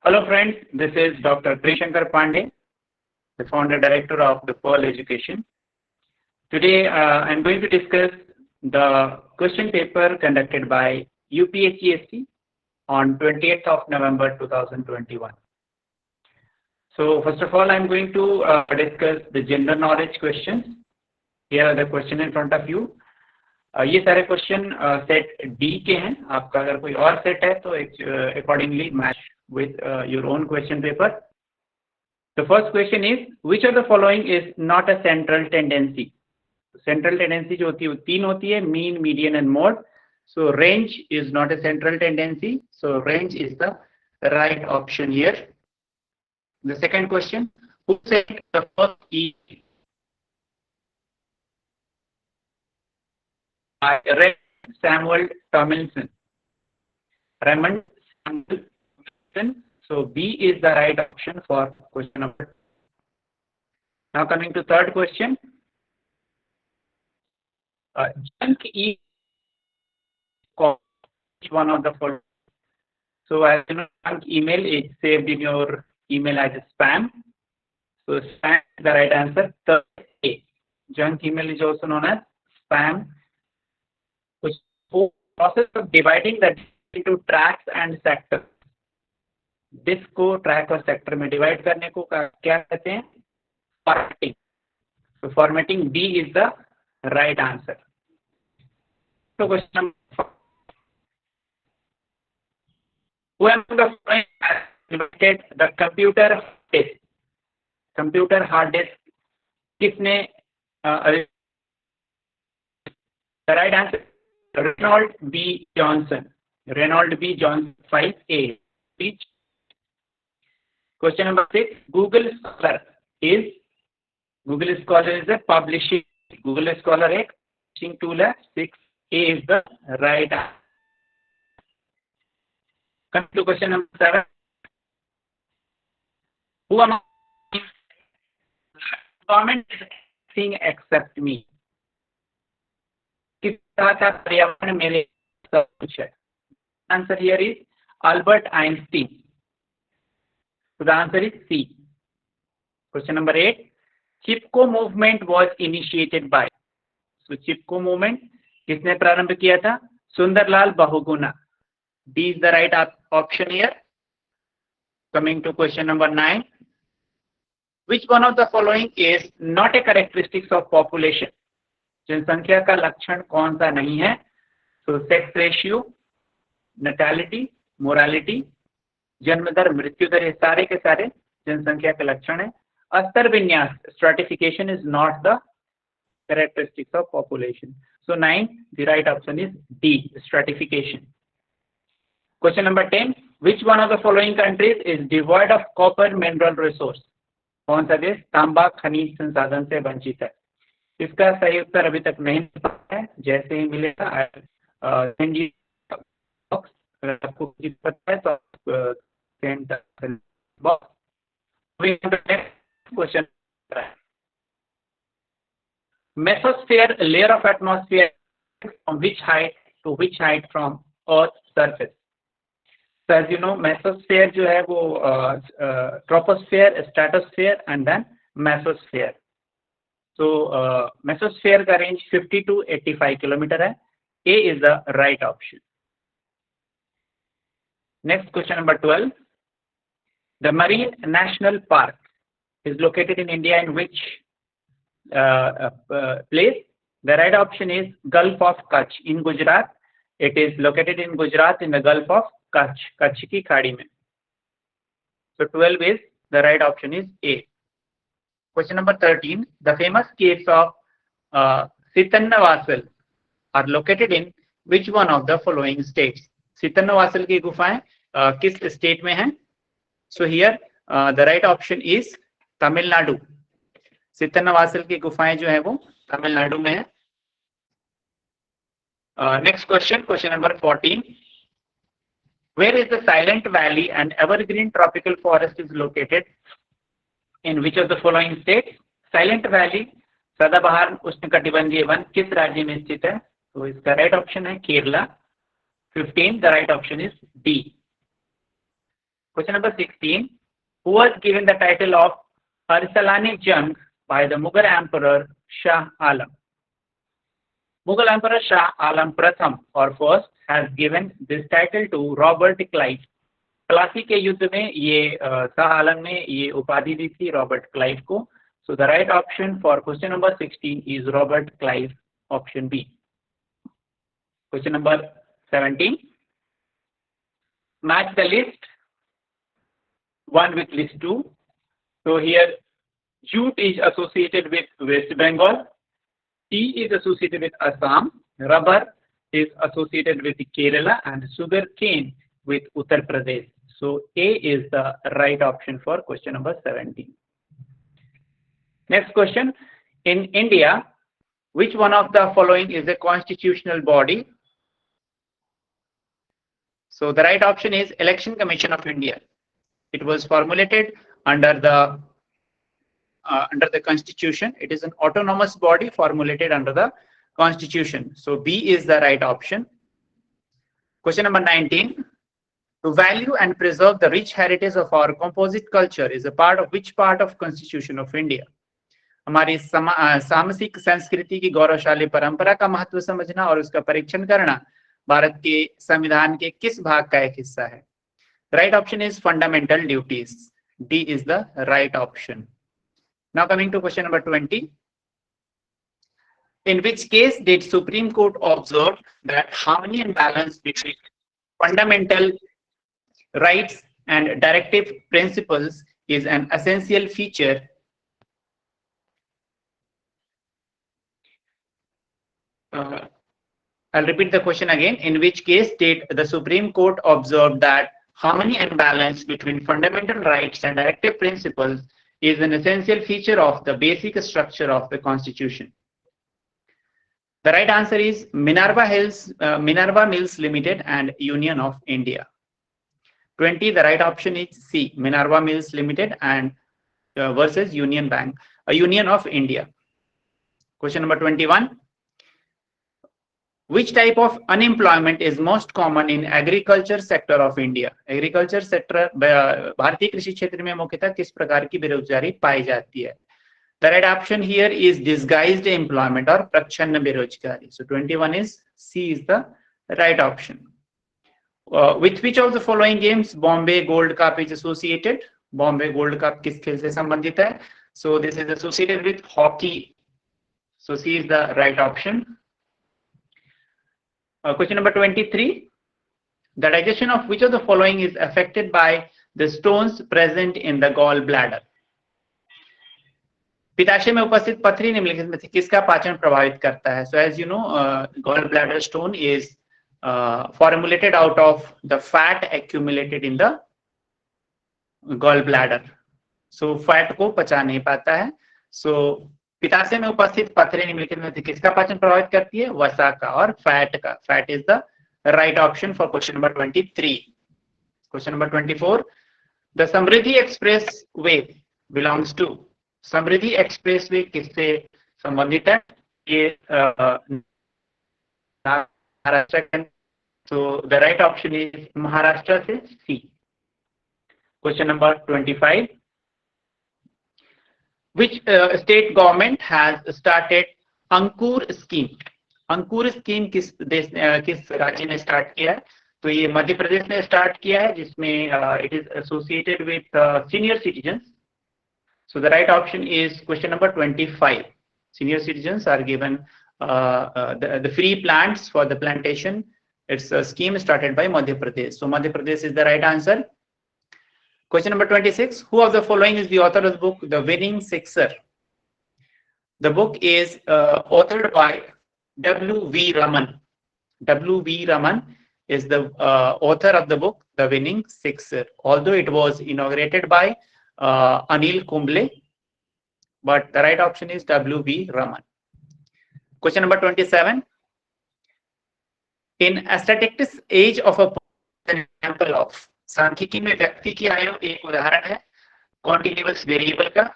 Hello friends, this is Dr. Prishankar Pandey, the founder director of the Pearl Education. Today I'm going to discuss the question paper conducted by UPSC on 28th of November 2021. So first of all, I'm going to discuss the general knowledge questions. Here are the question in front of you. ये सारे question set D के हैं. आपका अगर कोई और set है तो accordingly match with your own question paper. The first question is, which of the following is not a central tendency? Central tendency जो होती है वो तीन होती है, mean, median and mode. So range is not a central tendency. So range is the right option here. The second question, who said the first key? Samuel Tomlinson. Raymond Samuel. So B is the right option for question number 2. Now coming to third question. Junk email, one of the following. So as you know, junk email is saved in your email as a spam. So spam is the right answer. Third A. Junk email is also known as spam. Which process of dividing that into tracks and sectors. Disk को track और sector में divide करने को क्या कहते हैं? Formatting. तो formatting B is the right answer. तो question number 4, the computer disk. Computer hard disk किसने? The right answer Reynold B Johnson. Reynold B Johnson 5A. Question number 6. Google Scholar is a publishing. Google Scholar एक publishing tool है. 6A is the right answer. Come to question number 7. Who among government is everything except me? किस तरह का पर्यावरण मेरे सब कुछ है? Answer here is Albert Einstein. So the answer is C. Question number 8. Chipko movement was initiated by. So Chipko movement किसने प्रारंभ किया था? Sundarlal Bahuguna. D is the right option here. Coming to question number 9. Which one of the following is not a characteristics of population? जनसंख्या का लक्षण कौन सा नहीं है? So sex ratio, natality, morality, जन्म दर, मृत्यु दर, ये सारे के सारे जनसंख्या के लक्षण है. अस्तर विन्यास, stratification is not the characteristics of population. So 9, the right option is D, stratification. Question number 10. Which one of the following countries is devoid of copper mineral resource? कौन सा देश तांबा खनिज संसाधन से वंचित है? इसका सही उत्तर अभी तक नहीं पता है. जैसे ही मिलेगा आपको पता है तो question. Mesosphere, layer of atmosphere from which height to which height from Earth's surface? So as you know, mesosphere जो है वो troposphere, stratosphere and then mesosphere. So mesosphere का range 50 to 85 किलोमीटर है. A is the right option. Next question number 12. The Marine National Park is located in India in which place? The right option is Gulf of Kutch in Gujarat. It is located in Gujarat in the Gulf of Kutch, Kutch की खाड़ी में. So 12 is the right option is A. Question number 13. The famous caves of Sitannavasal are located in which one of the following states? सितन्नवासल की गुफाएं किस state में हैं? So here the right option is Tamil Nadu. Sittanavasal की गुफाएं जो है वो तमिलनाडु में है. Next question, question number 14. Where is the silent valley and evergreen tropical forest is located in which of the following state? Silent valley सदाबहार उष्णकटिबंधीय वन किस राज्य में स्थित है? तो इसका राइट ऑप्शन है Kerala. 15, the right option is D. Question number 16. Who was given the title of Arsalani Jung by the Mughal Emperor Shah Alam? Mughal Emperor Shah Alam Pratham or first has given this title to Robert Clive. Plassey के युद्ध में ये शाह आलम ने ये उपाधि दी थी Robert Clive को. So the right option for question number 16 is Robert Clive, option B. Question number 17. Match the list 1 with list 2. So here jute is associated with West Bengal, tea is associated with Assam, rubber is associated with Kerala, and sugar cane with Uttar Pradesh. So A is the right option for question number 17. Next question. In India, which one of the following is a constitutional body? So the right option is Election Commission of India. It was formulated under the Constitution. It is an autonomous body formulated under the Constitution. So B is the right option. Question number 19. To value and preserve the rich heritage of our composite culture is a part of which part of Constitution of India? हमारी सामसिक संस्कृति की गौरवशाली परंपरा का महत्व समझना और उसका परीक्षण करना भारत के संविधान के किस भाग का एक हिस्सा है? Right option is fundamental duties. D is the right option. Now coming to question number 20. In which case did Supreme Court observe that harmony and balance between fundamental rights and directive principles is an essential feature I'll repeat the question again. In which case did the Supreme Court observe that harmony and balance between fundamental rights and directive principles is an essential feature of the basic structure of the Constitution? The right answer is Minerva Mills Limited and Union of India. 20. The right option is C. Minerva Mills Limited and versus Union of India. Question number 21. Which type of unemployment is most common in agriculture sector of India? Agriculture sector भारतीय कृषि क्षेत्र में मुख्यतः किस प्रकार की बेरोजगारी पाई जाती है? The right option here is disguised employment or प्रच्छन्न बेरोजगारी. So 21 is C is the right option. With which of the following games Bombay Gold Cup is associated? Bombay Gold Cup किस खेल से संबंधित है? So this is associated with hockey. So C is the right option. Question number 23. The digestion of which of the following is affected by the stones present in the gallbladder? पित्ताशय में उपस्थित पथरी निम्नलिखित में से किसका पाचन प्रभावित करता है? So as you know, gallbladder stone is formulated out of the fat accumulated in the gallbladder. So fat को पचा नहीं पाता है. So पित्ताशय में उपस्थित पथरी निम्नलिखित में से किसका पाचन प्रभावित करती है? वसा का और फैट का. Fat is the right option for question number 23. Question number 24. The Samriddhi Expressway belongs to. Samriddhi expressway किससे संबंधित है? ये Maharashtra. So the right option is Maharashtra से C. Question number 25. Which state government has started Ankur scheme? Ankur scheme किस राज्य ने start किया है? तो ये मध्य प्रदेश ने स्टार्ट किया है, जिसमें it is associated with senior citizens. So the right option is question number 25. Senior citizens are given the free plants for the plantation. It's a scheme started by Madhya Pradesh. So Madhya Pradesh is the right answer. Question number 26. Who of the following is the author of the book The Winning Sixer? The book is authored by W.V. Raman. W.V. Raman is the author of the book The Winning Sixer. Although it was inaugurated by Anil Kumble, but the right option is W.V. Raman. Question number 27. In statistics, age of a person example of. सांख्यिकी में व्यक्ति की आयु एक उदाहरण है continuous variable का.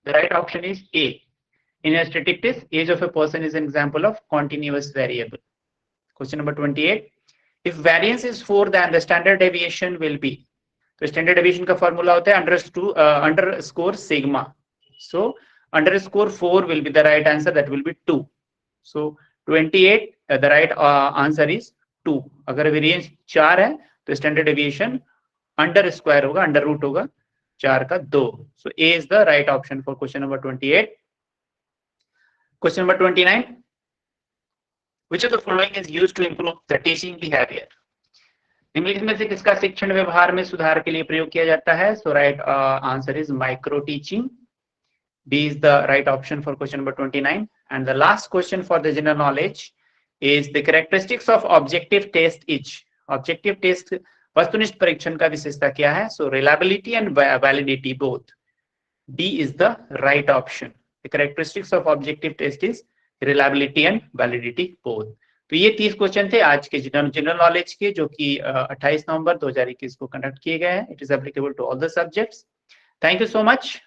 The right option is A. In statistics, age of a person is an example of continuous variable. Question number 28. If variance is 4, then the standard deviation will be. तो स्टैंडर्ड डेविएशन का formula होता है underscore sigma. So underscore 4 will be the right answer, that will be 2. So 28 the right answer is 2. अगर variance 4 है तो standard deviation under square होगा, under root होगा 4 का 2. So A is the right option for question number 28. Question number 29. Which of the following is used to improve the teaching behavior? निम्नलिखित में से किसका शिक्षण व्यवहार में सुधार के लिए प्रयोग किया जाता है? So right answer is micro teaching. B is the right option for question number 29. And the last question for the general knowledge is the characteristics of objective test is. Objective test वस्तुनिष्ठ परीक्षण का विशेषता क्या है? So reliability and validity both. D is the right option. The characteristics of objective test is reliability and validity both. तो ये 30 question थे आज के जनरल नॉलेज के, जो कि 28 नवंबर 2021 को कंडक्ट किए गए हैं. It is applicable to all the subjects. Thank you so much.